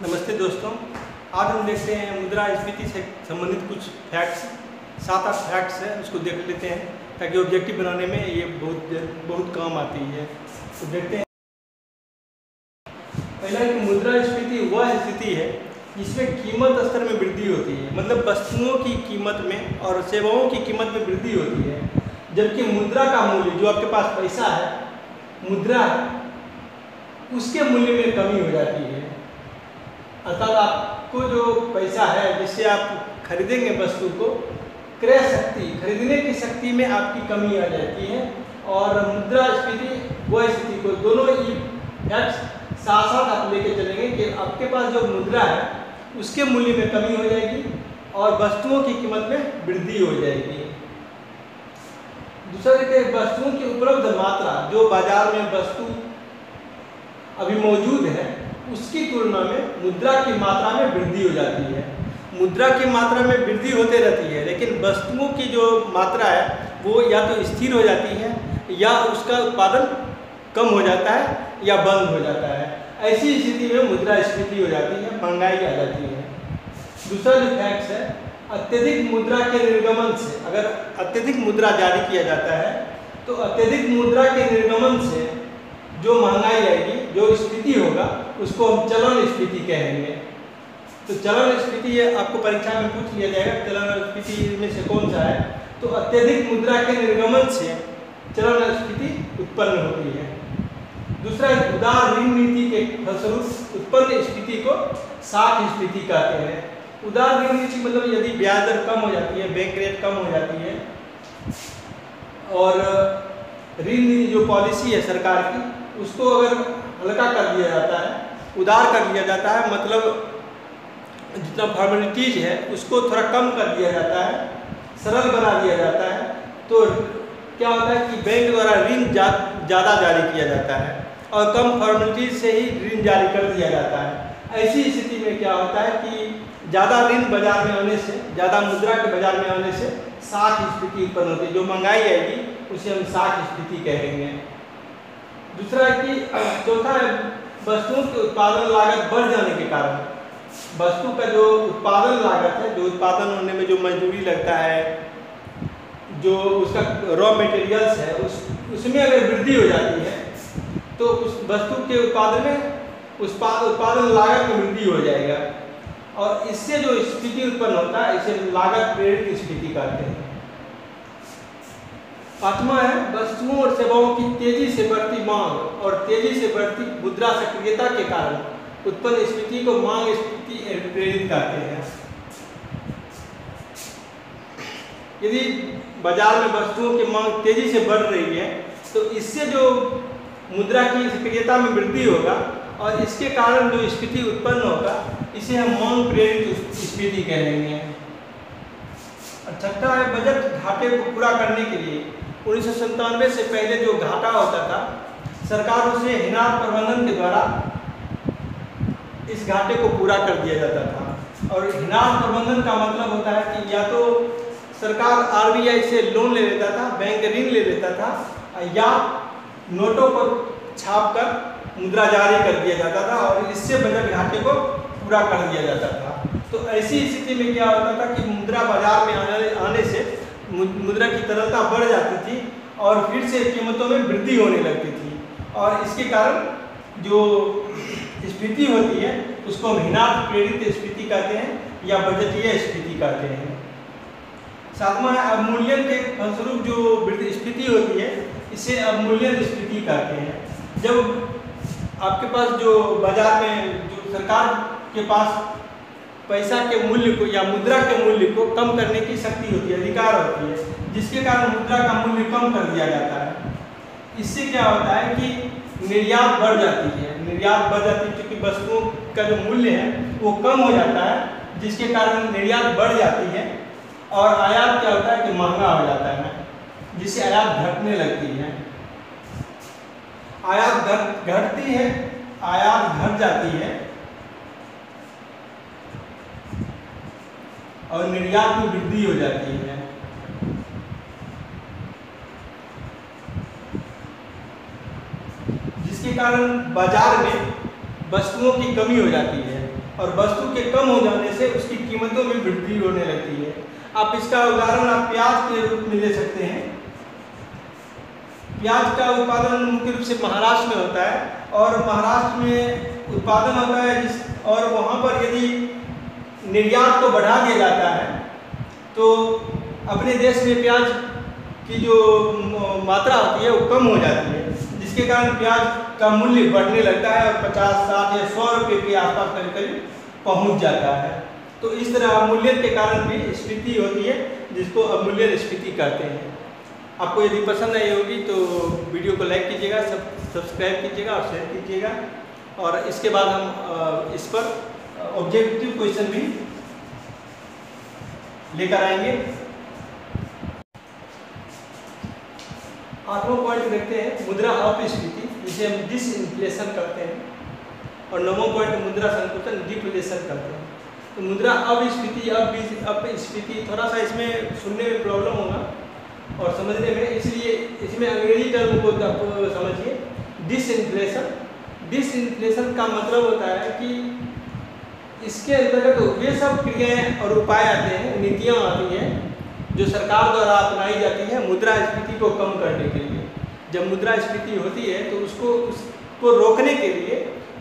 नमस्ते दोस्तों, आज हम देखते हैं मुद्रास्फीति से संबंधित कुछ फैक्ट्स, 7-8 फैक्ट्स हैं, उसको देख लेते हैं ताकि ऑब्जेक्टिव बनाने में ये बहुत काम आती है। तो देखते हैं। पहला कि मुद्रास्फीति वह स्थिति है जिसमें कीमत स्तर में वृद्धि होती है, मतलब वस्तुओं की कीमत में और सेवाओं की कीमत में वृद्धि होती है, जबकि मुद्रा का मूल्य, जो आपके पास पैसा है, मुद्रा है, उसके मूल्य में कमी हो जाती है। अर्थात आपको जो पैसा है जिससे आप खरीदेंगे वस्तु को, क्रय शक्ति, खरीदने की शक्ति में आपकी कमी आ जाती है। और मुद्रास्फीति वह स्थिति को, दोनों ही फैक्ट्स साथ साथ आप लेके चलेंगे कि आपके पास जो मुद्रा है उसके मूल्य में कमी हो जाएगी और वस्तुओं की कीमत में वृद्धि हो जाएगी। दूसरा देखिए, वस्तुओं की उपलब्ध मात्रा, जो बाजार में वस्तु अभी मौजूद है उसकी तुलना में मुद्रा की मात्रा में वृद्धि हो जाती है। मुद्रा की मात्रा में वृद्धि होते रहती है, लेकिन वस्तुओं की जो मात्रा है वो या तो स्थिर हो जाती है या उसका उत्पादन कम हो जाता है या बंद हो जाता है। ऐसी स्थिति में मुद्रास्फीति हो जाती है, महंगाई आ जाती है। दूसरा जो फैक्ट है, अत्यधिक मुद्रा के निर्गमन से, अगर अत्यधिक मुद्रा जारी किया जाता है तो अत्यधिक मुद्रा के निर्गमन से जो महंगाई आएगी, जो स्फीति होगा, उसको हम चलन स्फीति कहेंगे। तो चलन स्फीति ये आपको परीक्षा में पूछ लिया जाएगा, चलन स्फीति में से कौन सा है। तो अत्यधिक मुद्रा के निर्गमन से चलन स्फीति उत्पन्न होती है। दूसरा, उदार ऋण नीति के फलस्वरूप उत्पन्न स्फीति को साख स्फीति कहते हैं। उदार ऋण नीति मतलब यदि ब्याज दर कम हो जाती है, बैंक रेट कम हो जाती है और ऋण नीति जो पॉलिसी है सरकार की, उसको अगर हल्का कर दिया जाता है, उदार कर दिया जाता है, मतलब जितना फॉर्मेलिटीज है उसको थोड़ा कम कर दिया जाता है, सरल बना दिया जाता है, तो क्या होता है कि बैंक द्वारा ऋण ज़्यादा जारी किया जाता है और कम फॉर्मेलिटीज से ही ऋण जारी कर दिया जाता है। ऐसी स्थिति में क्या होता है कि ज़्यादा ऋण बाजार में आने से, ज़्यादा मुद्रा के बाजार में आने से साख स्फीति उत्पन्न होती है। जो महंगाई आएगी उसे हम साख स्फीति कहेंगे। दूसरा है कि चौथा है, वस्तुओं के उत्पादन लागत बढ़ जाने के कारण, वस्तु का जो उत्पादन लागत है, जो उत्पादन होने में जो मजदूरी लगता है, जो उसका रॉ मटेरियल्स है, उसमें अगर वृद्धि हो जाती है तो उस वस्तु के उत्पादन में उत्पादन लागत में वृद्धि हो जाएगा और इससे जो स्फीति उत्पन्न होता है इसे लागत प्रेरित स्फीति कहते हैं। पांचवा है, वस्तुओं और सेवाओं की तेजी से बढ़ती मांग और तेजी से बढ़ती मुद्रा सक्रियता के कारण उत्पन्न स्फीति को मांग स्फीति प्रेरित कहते हैं। यदि बाजार में वस्तुओं की मांग तेजी से बढ़ रही है तो इससे जो मुद्रा की सक्रियता में वृद्धि होगा और इसके कारण जो स्फीति उत्पन्न होगा इसे हम मांग प्रेरित स्फीति कहेंगे। छठा है, बजट घाटे को पूरा करने के लिए 1997 से पहले जो घाटा होता था, सरकार उसे हिनार प्रबंधन के द्वारा इस घाटे को पूरा कर दिया जाता था। और हिनार प्रबंधन का मतलब होता है कि या तो सरकार आरबीआई से लोन ले लेता था, बैंक ऋण ले लेता था, या नोटों पर छापकर मुद्रा जारी कर दिया जाता था और इससे बजट घाटे को पूरा कर दिया जाता था। तो ऐसी स्थिति में क्या होता था कि मुद्रा बाजार में आने से मुद्रा की तरलता बढ़ जाती थी और फिर से कीमतों में वृद्धि होने लगती थी और इसके कारण जो स्फीति होती है उसको हम हिनार प्रेरित स्फीति कहते हैं या बजटीय स्फीति कहते हैं। सातवां है, अवमूल्यन के फलस्वरूप जो स्फीति होती है इसे अवमूल्यन स्फीति कहते हैं। जब आपके पास जो बाजार में जो सरकार के पास पैसा के मूल्य को या मुद्रा के मूल्य को कम करने की शक्ति होती है, अधिकार होती है, जिसके कारण मुद्रा का मूल्य कम कर दिया जाता है। इससे क्या होता है कि निर्यात बढ़ जाती है, निर्यात बढ़ जाती है क्योंकि वस्तुओं का जो मूल्य है वो कम हो जाता है, जिसके कारण निर्यात बढ़ जाती है और आयात क्या होता है कि महंगा हो जाता है, जिससे आयात घटने लगती है। आयात घटती है, आयात घट जाती है और निर्यात में वृद्धि हो जाती है। जिसके कारण बाजार में वस्तुओं की कमी हो जाती है। और वस्तु के कम हो जाने से उसकी कीमतों में वृद्धि होने लगती है। आप इसका उदाहरण आप प्याज के रूप में ले सकते हैं। प्याज का उत्पादन मुख्य रूप से महाराष्ट्र में होता है और महाराष्ट्र में उत्पादन होता है और वहाँ पर यदि निर्यात को बढ़ा दिया जाता है तो अपने देश में प्याज की जो मात्रा होती है वो कम हो जाती है, जिसके कारण प्याज का मूल्य बढ़ने लगता है और 50, 60 या 100 रुपये के आसपास करीब करीब पहुँच जाता है। तो इस तरह अवमूल्यन के कारण भी स्फीति होती है, जिसको अवमूल्यन स्फीति कहते हैं। आपको यदि पसंद आई होगी तो वीडियो को लाइक कीजिएगा, सब्सक्राइब कीजिएगा और शेयर कीजिएगा। और इसके बाद हम इस पर ऑब्जेक्टिव क्वेश्चन भी लेकर आएंगे। 8वां पॉइंट देखते हैं मुद्रा अपस्फीति, जिसे हम डिसइंफ्लेशन करते हैं, और 9वां पॉइंट मुद्रा संकुचन डिफ्लेशन करते हैं। तो मुद्रा अपस्फीति थोड़ा सा इसमें सुनने में प्रॉब्लम होगा और समझने में, इसलिए इसमें अंग्रेजी टर्म को आप समझिए। डिसइंफ्लेशन का मतलब होता है कि इसके अंतर्गत वे सब क्रियाएं और उपाय आते हैं, नीतियाँ आती हैं जो सरकार द्वारा अपनाई जाती है मुद्रास्फीति को कम करने के लिए। जब मुद्रास्फीति होती है तो उसको रोकने के लिए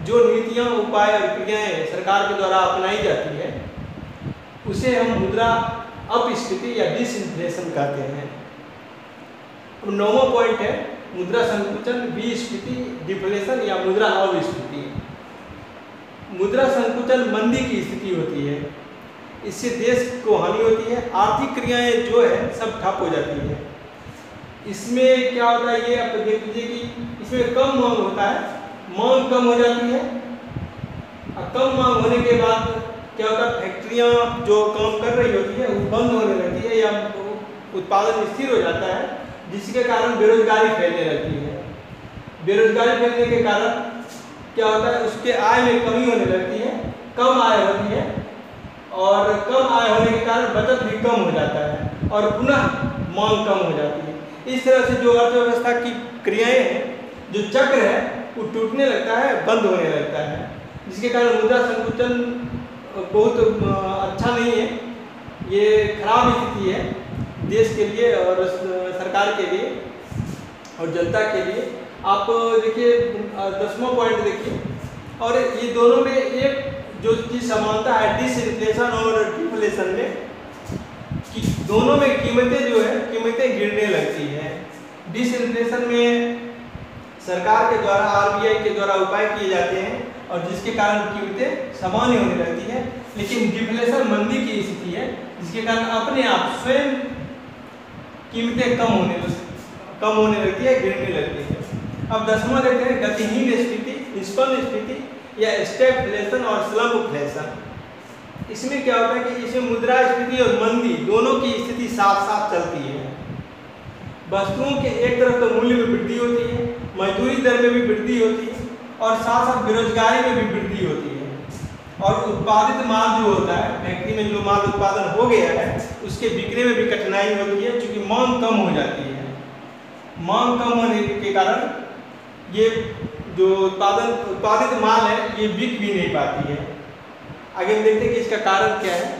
जो नीतियाँ, उपाय और क्रियाएं सरकार के द्वारा अपनाई जाती है उसे हम मुद्रा अपस्फीति या डिसइंफ्लेशन कहते हैं। अब 9वां पॉइंट है मुद्रा संकुचन विस्फीति डिफ्लेशन या मुद्रा अपस्फीति। मुद्रा संकुचन मंदी की स्थिति होती है, इससे देश को हानि होती है, आर्थिक क्रियाएं जो है सब ठप हो जाती है। इसमें क्या होता है, ये आप देख लीजिए कि इसमें कम मांग होता है, मांग कम हो जाती है। और कम मांग होने के बाद क्या होता है, फैक्ट्रियां जो काम कर रही होती है वो बंद होने लगती है या उत्पादन स्थिर हो जाता है, जिसके कारण बेरोजगारी फैलने लगती है। बेरोजगारी फैलने के कारण क्या होता है, उसके आय में कमी होने लगती है, कम आय होती है और कम आय होने के कारण बचत भी कम हो जाता है और पुनः मांग कम हो जाती है। इस तरह से जो अर्थव्यवस्था की क्रियाएं हैं, जो चक्र है वो टूटने लगता है, बंद होने लगता है, जिसके कारण मुद्रा संकुचन बहुत अच्छा नहीं है। ये खराब स्थिति है देश के लिए और सरकार के लिए और जनता के लिए। आप देखिए 10वां पॉइंट देखिए, और ये दोनों में एक जो चीज़ समानता है डिसइंफ्लेशन और डिफ्लेशन में, कि दोनों में कीमतें जो है कीमतें गिरने लगती हैं। डिसइंफ्लेशन में सरकार के द्वारा, आरबीआई के द्वारा उपाय किए जाते हैं और जिसके कारण कीमतें सामान्य होने लगती है, लेकिन डिफ्लेशन मंदी की स्थिति है, जिसके कारण अपने आप स्वयं कीमतें कम होने लगती है, गिरने लगती है। अब 10वां देखते हैं गतिहीन स्फीति, निष्पन्न स्फीति या स्टैगफ्लेशन और स्लम्पफ्लेशन। इसमें क्या होता है कि इसमें मुद्रास्फीति और मंदी दोनों की स्थिति साथ साथ चलती है। वस्तुओं के एक तरफ तो मूल्य में वृद्धि होती है, मजदूरी दर में भी वृद्धि होती है और साथ साथ बेरोजगारी में भी वृद्धि होती है। और उत्पादित माल जो होता है, फैक्ट्री में जो माल उत्पादन हो गया है उसके बिकने में भी कठिनाई होती है, क्योंकि मांग कम हो जाती है। मांग कम होने के कारण ये जो उत्पादित माल है ये बिक भी नहीं पाती है। आगे हम देखते हैं कि इसका कारण क्या है।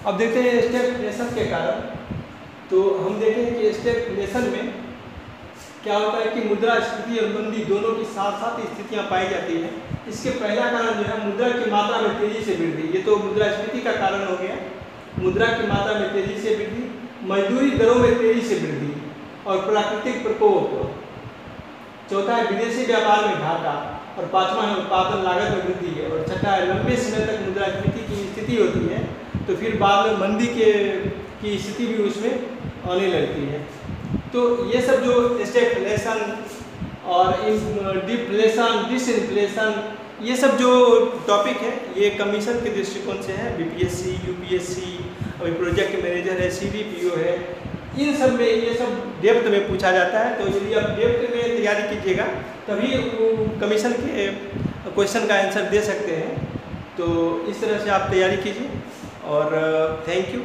अब देखते हैं स्टैगफ्लेशन के कारण। तो हम देखें कि स्टैगफ्लेशन में क्या होता है कि मुद्रास्फीति और मंदी दोनों की साथ साथ स्थितियां पाई जाती है। इसके पहला कारण जो है मुद्रा की मात्रा में तेजी से वृद्धि, ये तो मुद्रास्फीति का कारण हो गया। मुद्रा की मात्रा में तेजी से वृद्धि, मजदूरी दरों में तेजी से वृद्धि और प्राकृतिक प्रकोप। चौथा है विदेशी व्यापार में घाटा और पांचवा है उत्पादन लागत में वृद्धि है और छठा है लंबे समय तक मुद्रास्फीति की स्थिति होती है तो फिर बाद में मंदी की स्थिति भी उसमें आने लगती है। तो ये सब जो स्टैगफ्लेशन और डिफ्लेशन, डिसइंफ्लेशन, ये सब जो टॉपिक है ये कमीशन के दृष्टिकोण से है। बीपीएससी, यूपीएससी, अभी प्रोजेक्ट मैनेजर है, सीडीपीओ है, इन सब में ये सब डेप्थ में पूछा जाता है। तो यदि आप डेप्थ में तैयारी कीजिएगा तभी कमीशन के क्वेश्चन का आंसर दे सकते हैं। तो इस तरह से आप तैयारी कीजिए और थैंक यू।